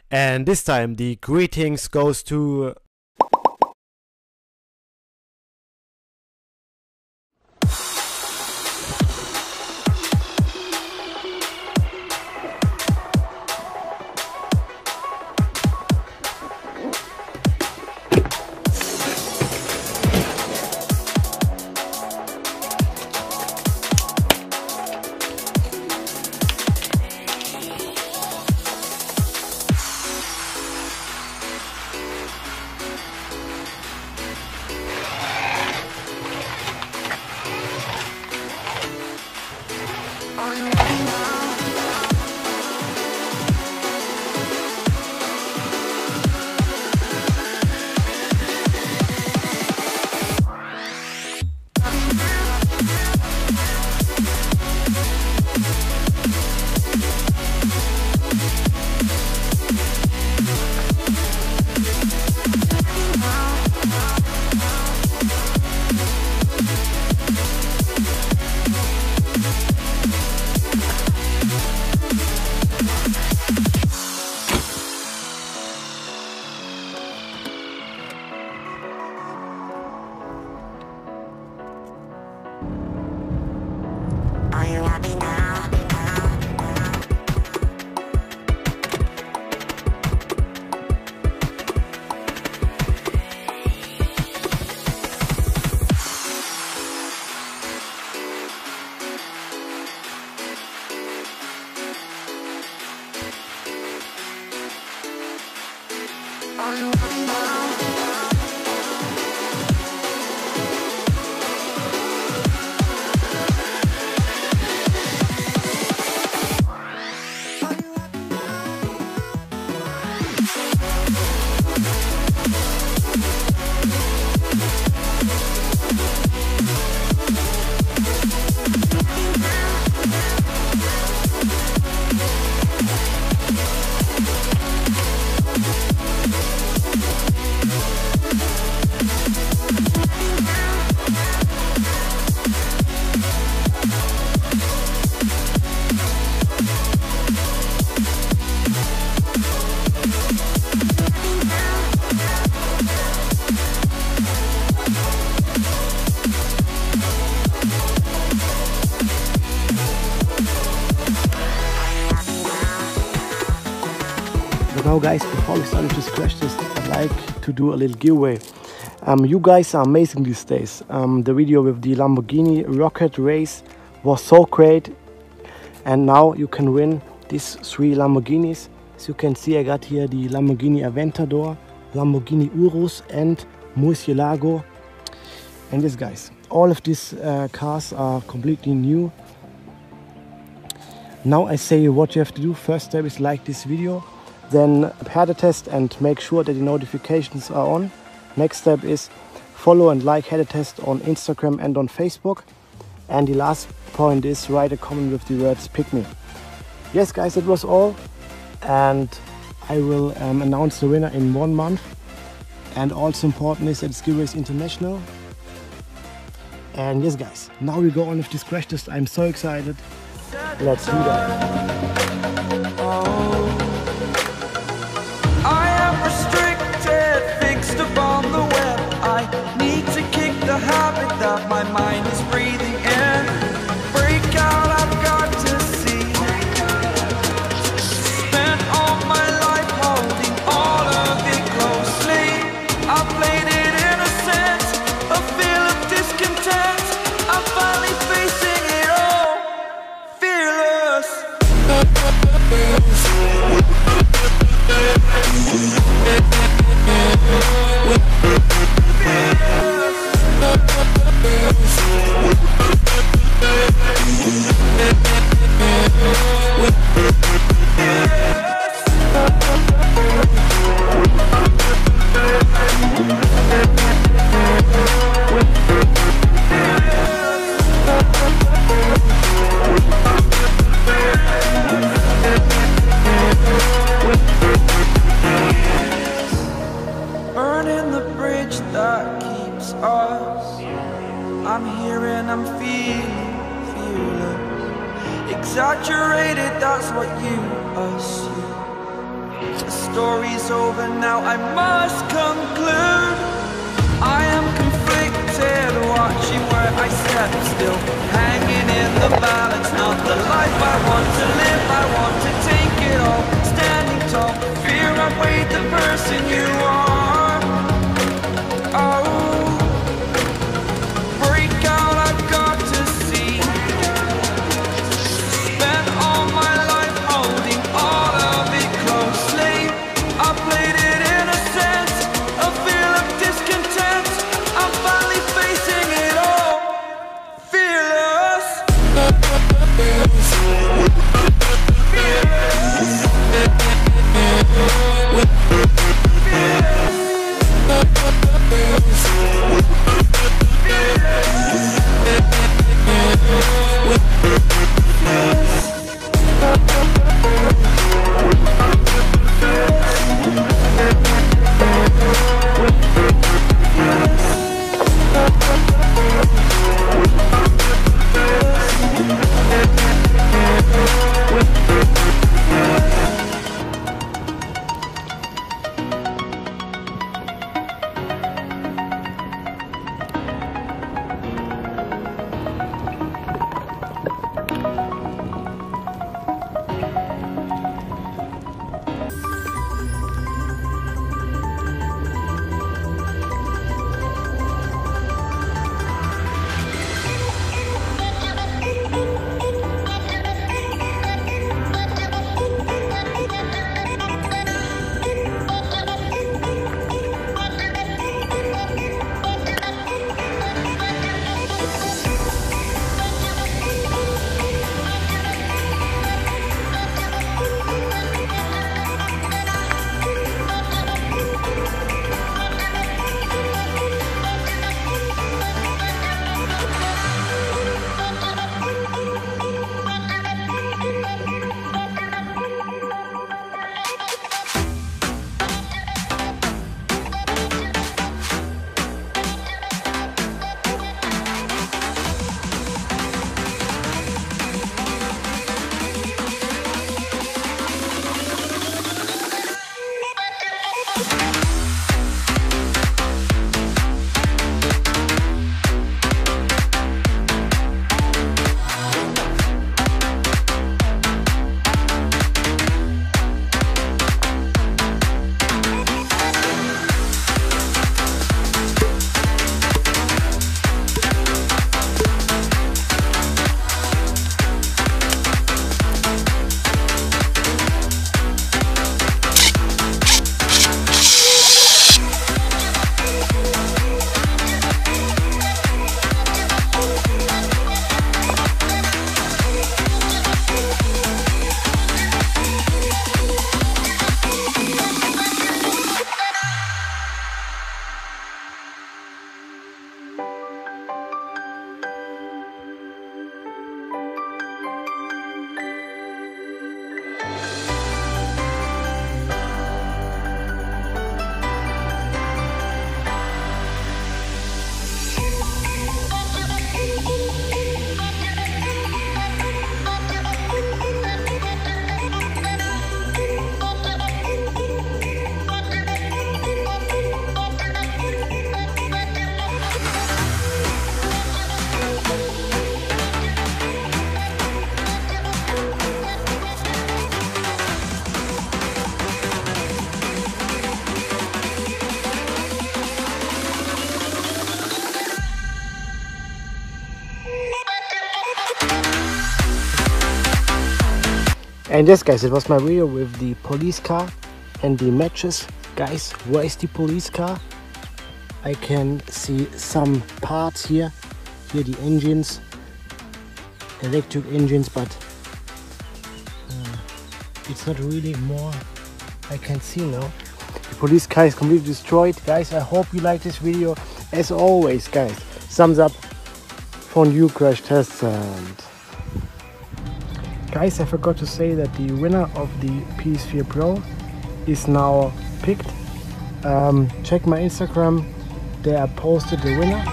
And this time the greetings goes to Now guys, before we start with this crash test, I'd like to do a little giveaway. You guys are amazing these days. The video with the Lamborghini Rocket Race was so great, and now you can win these 3 Lamborghinis. As you can see, I got here the Lamborghini Aventador, Lamborghini Urus and Murcielago. And yes guys, all of these cars are completely new. Now I say what you have to do. First step is like this video, then pair the test and make sure that the notifications are on. Next step is follow and like Head Test on Instagram and on Facebook. And the last point is write a comment with the words "pick me." Yes guys, that was all, and I will announce the winner in 1 month. And also important is that this giveaway is international. And yes guys, now we go on with this crash test. I'm so excited. Let's do that. Habit that my mind is breathing in. Break out, I've got to see. Spent all my life holding all of it closely. I played it innocent, a feel of discontent. I'm finally facing it all, fearless. Burning the bridge that keeps us. I'm here and I'm feeling fearless. Exaggerated, that's what you assume. The story's over now, I must conclude. I am conflicted, watching where I step still, hanging in the balance, not the life I want to live. I want to take it all, standing tall, fear outweighed the person you are. Oh, break out, I've got to see. Spent all my life holding all of it closely. I played it innocent, a feel of discontent. I'm finally facing it all, fearless. And yes guys, it was my video with the police car and the matches. Guys, where is the police car? I can see some parts here. Here the engines, electric engines, but it's not really more I can see now. The police car is completely destroyed. Guys, I hope you like this video. As always guys, thumbs up for new crash tests. And guys, I forgot to say that the winner of the PS4 Pro is now picked. Check my Instagram, there I posted the winner.